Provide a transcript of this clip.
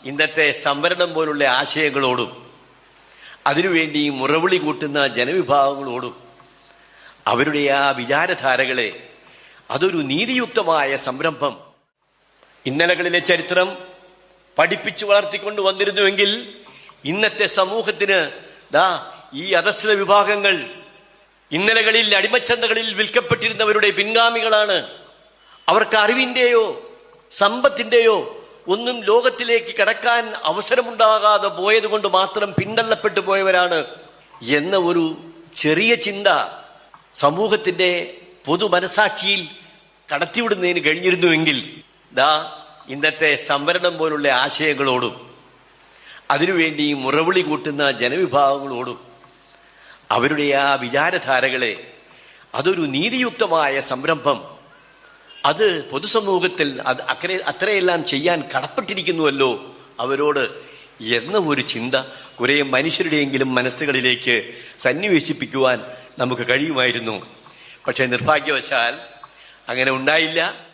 ഇന്നത്തെ സംവരണം പോലുള്ള ആശയങ്ങളോടും അതിനുവേണ്ടി മുറവിളി കൂട്ടുന്ന ജനവിഭാഗങ്ങളോടും അവരുടെ ആ വിചാരധാരകളെ അതൊരു നീതിയുക്തമായ സംരംഭം ഇന്നലകളിലെ ചരിത്രം പഠിപ്പിച്ചു വളർത്തിക്കൊണ്ട് വന്നിരുന്നുവെങ്കിൽ ഇന്നത്തെ സമൂഹത്തിന് ഈ അധസ്ഥിത വിഭാഗങ്ങൾ ഇന്നലകളിൽ അടിമച്ചന്തകളിൽ വിൽക്കപ്പെട്ടിരുന്നവരുടെ പിൻഗാമികളാണ്. അവർക്ക് അറിവിന്റെയോ സമ്പത്തിന്റെയോ ഒന്നും ലോകത്തിലേക്ക് കടക്കാൻ അവസരമുണ്ടാകാതെ പോയത് കൊണ്ട് മാത്രം പിന്തള്ളപ്പെട്ടു പോയവരാണ് എന്ന ഒരു ചെറിയ ചിന്ത സമൂഹത്തിന്റെ പൊതു മനസാക്ഷിയിൽ കടത്തിവിടുന്നതിന് കഴിഞ്ഞിരുന്നുവെങ്കിൽ ഇന്നത്തെ സംവരണം പോലുള്ള ആശയങ്ങളോടും അതിനുവേണ്ടി മുറവിളി കൂട്ടുന്ന ജനവിഭാഗങ്ങളോടും അവരുടെ ആ വിചാരധാരകളെ അതൊരു നീതിയുക്തമായ സംരംഭം അത് പൊതുസമൂഹത്തിൽ അത്രയെല്ലാം ചെയ്യാൻ കടപ്പെട്ടിരിക്കുന്നുവല്ലോ അവരോട് എന്ന ഒരു ചിന്ത കുറെ മനുഷ്യരുടെയെങ്കിലും മനസ്സുകളിലേക്ക് സന്നിവേശിപ്പിക്കുവാൻ നമുക്ക് കഴിയുമായിരുന്നു. പക്ഷെ നിർഭാഗ്യവശാൽ അങ്ങനെ ഉണ്ടായില്ല.